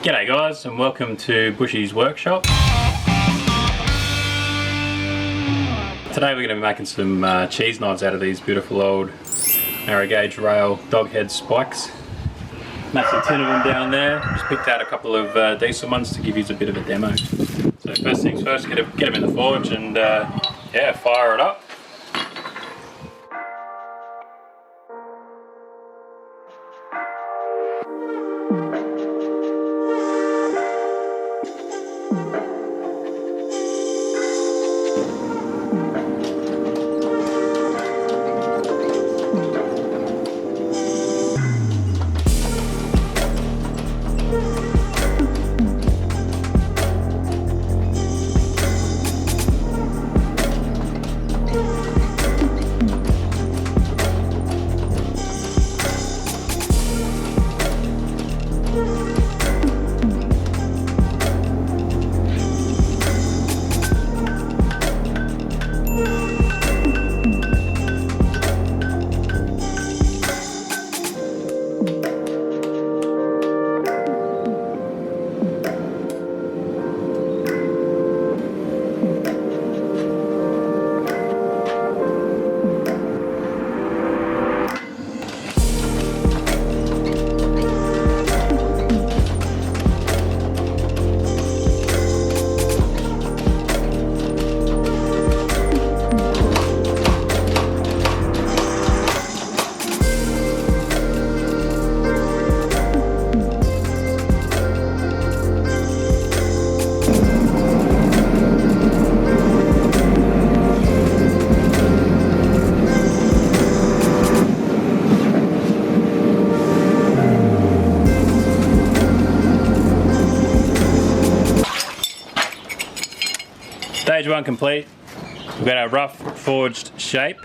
G'day guys, and welcome to Bushy's workshop. Today we're going to be making some cheese knives out of these beautiful old narrow gauge rail dog head spikes. Massive tin of them down there. Just picked out a couple of decent ones to give you a bit of a demo. So first things first, get them in the forge and yeah, fire it up. Stage one complete. We've got our rough forged shape.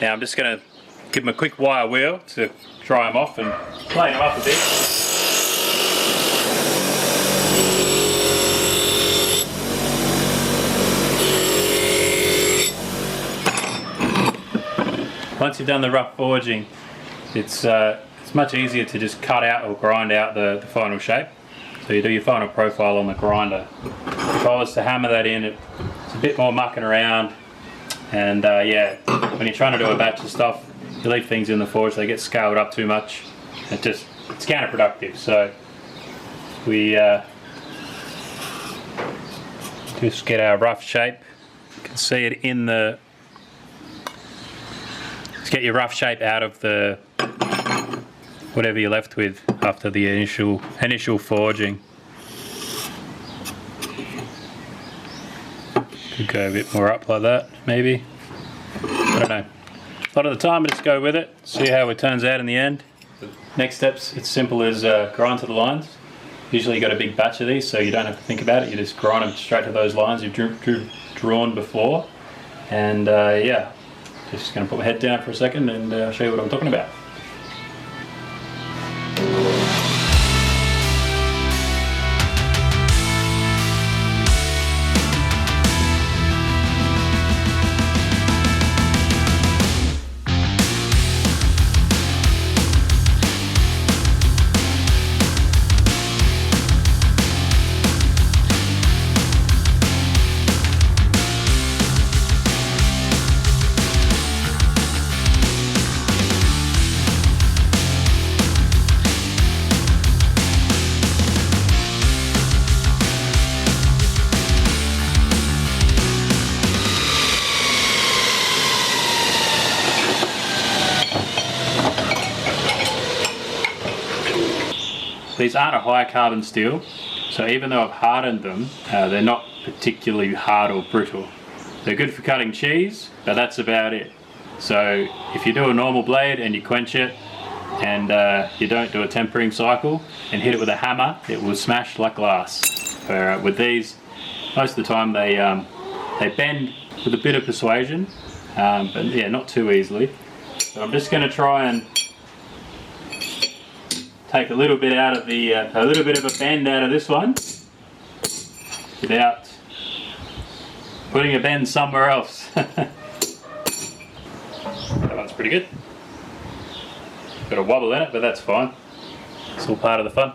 Now I'm just going to give them a quick wire wheel to dry them off and plane them up a bit. Once you've done the rough forging, it's much easier to just cut out or grind out the final shape. So you do your final profile on the grinder. If I was to hammer that in, it's a bit more mucking around, and yeah, when you're trying to do a batch of stuff, you leave things in the forge, they get scaled up too much. It's counterproductive. So we just get our rough shape. You can see it in the. Just get your rough shape out of the whatever you're left with after the initial forging. Could go a bit more up like that, maybe. I don't know. A lot of the time I just go with it, see how it turns out in the end. Next steps, it's simple as grind to the lines. Usually you got a big batch of these, so you don't have to think about it. You just grind them straight to those lines you've drawn before. And yeah, just going to put my head down for a second and show you what I'm talking about. These aren't a high carbon steel, so even though I've hardened them, they're not particularly hard or brittle. They're good for cutting cheese, but that's about it. So if you do a normal blade and you quench it, and you don't do a tempering cycle and hit it with a hammer, it will smash like glass. With these, most of the time they bend with a bit of persuasion, but yeah, not too easily. So I'm just going to try and take a little bit out of the, a little bit of a bend out of this one without putting a bend somewhere else. That one's pretty good. Got a wobble in it, but that's fine. It's all part of the fun.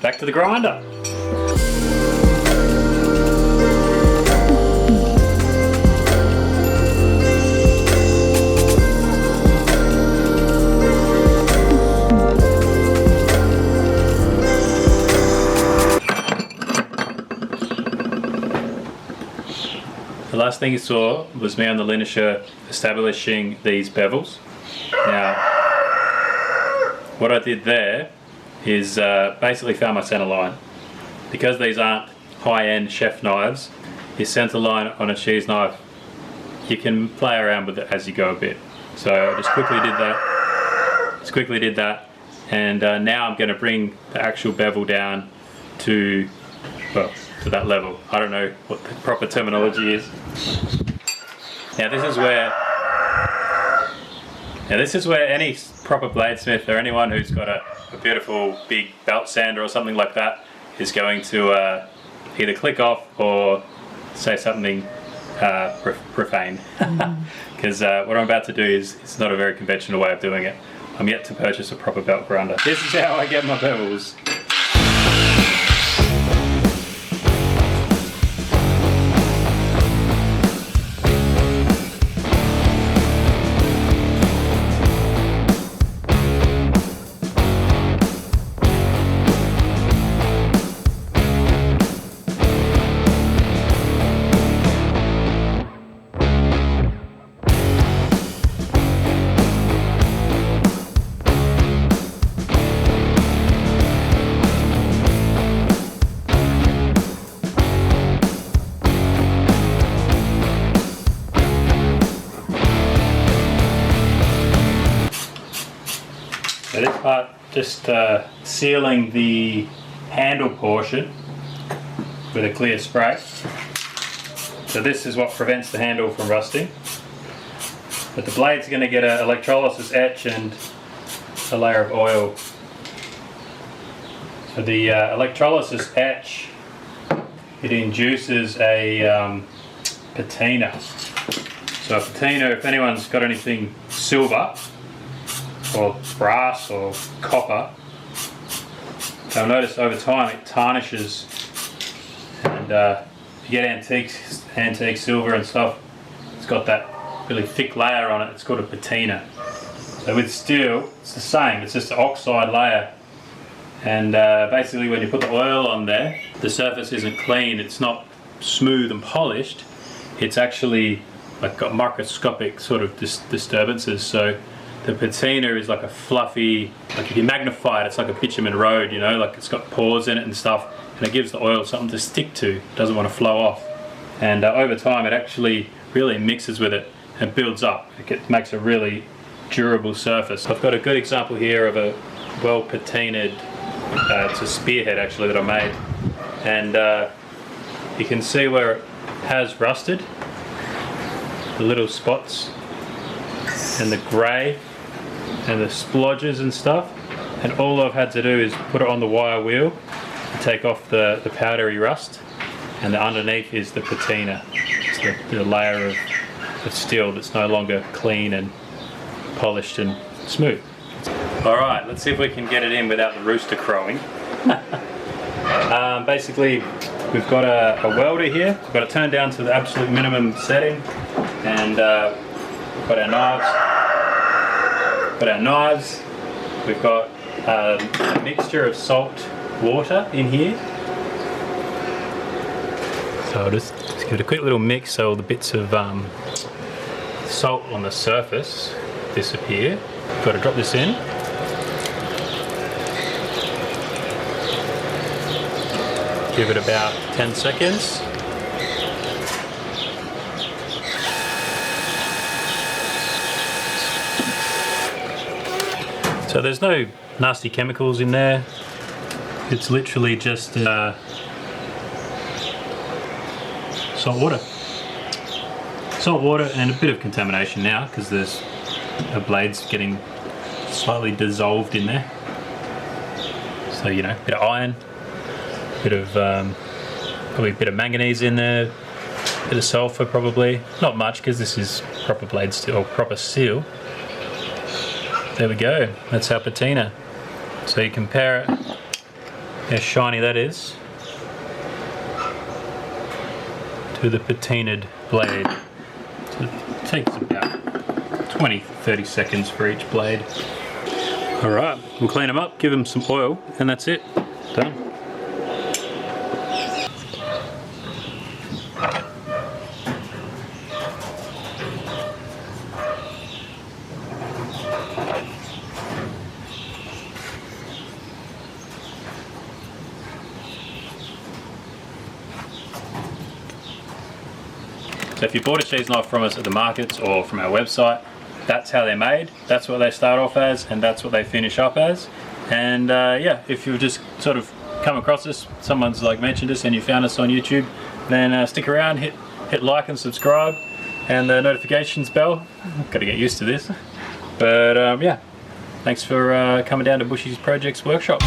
back to the grinder. The last thing you saw was me on the linisher establishing these bevels. Now, what I did there is basically found my center line. Because these aren't high-end chef knives, your center line on a cheese knife, you can play around with it as you go a bit. So I just quickly did that, and now I'm going to bring the actual bevel down to, well, to that level. I don't know what the proper terminology is. Now this is where any proper bladesmith or anyone who's got a beautiful big belt sander or something like that is going to either click off or say something profane. Because what I'm about to do is it's not a very conventional way of doing it. I'm yet to purchase a proper belt grinder. This is how I get my bevels. So this part, just sealing the handle portion with a clear spray. So this is what prevents the handle from rusting. But the blade's going to get an electrolysis etch and a layer of oil. So the electrolysis etch, it induces a patina. So a patina, if anyone's got anything silver, or brass or copper, you'll notice over time it tarnishes, and you get antique silver and stuff, it's got that really thick layer on it, it's called a patina. So with steel it's the same, it's just an oxide layer, and basically when you put the oil on there, the surface isn't clean, it's not smooth and polished, it's actually like got microscopic sort of disturbances. So the patina is like a fluffy, like if you magnify it, it's like a bitumen road, you know, like it's got pores in it and stuff, and it gives the oil something to stick to, it doesn't want to flow off. And over time it actually really mixes with it and builds up. It makes a really durable surface. I've got a good example here of a well patinaed, it's a spearhead actually that I made, and you can see where it has rusted, the little spots and the grey and the splodges and stuff, and all I've had to do is put it on the wire wheel and take off the powdery rust, and the underneath is the patina. It's the layer of steel that's no longer clean and polished and smooth. Alright, let's see if we can get it in without the rooster crowing. Basically we've got a welder here, we've got it turned down to the absolute minimum setting, and we've got our knives. We've got a mixture of salt water in here. So I'll just give it a quick little mix so all the bits of salt on the surface disappear. Got to drop this in. Give it about 10 seconds. So there's no nasty chemicals in there. It's literally just salt water. Salt water and a bit of contamination now because there's the blade's getting slightly dissolved in there. So, you know, a bit of iron, bit of probably a bit of manganese in there, a bit of sulfur probably. Not much because this is proper blade steel or proper steel. There we go, that's our patina. So you compare it how shiny that is to the patinaed blade. So it takes about 20-30 seconds for each blade. Alright, we'll clean them up, give them some oil, and that's it. Done. So if you bought a cheese knife from us at the markets or from our website, that's how they're made, that's what they start off as, and that's what they finish up as. And yeah, if you've just sort of come across us, someone's like mentioned us and you found us on YouTube, then stick around, hit like and subscribe, and the notifications bell. Got to get used to this. But yeah, thanks for coming down to Bushy's Projects Workshop.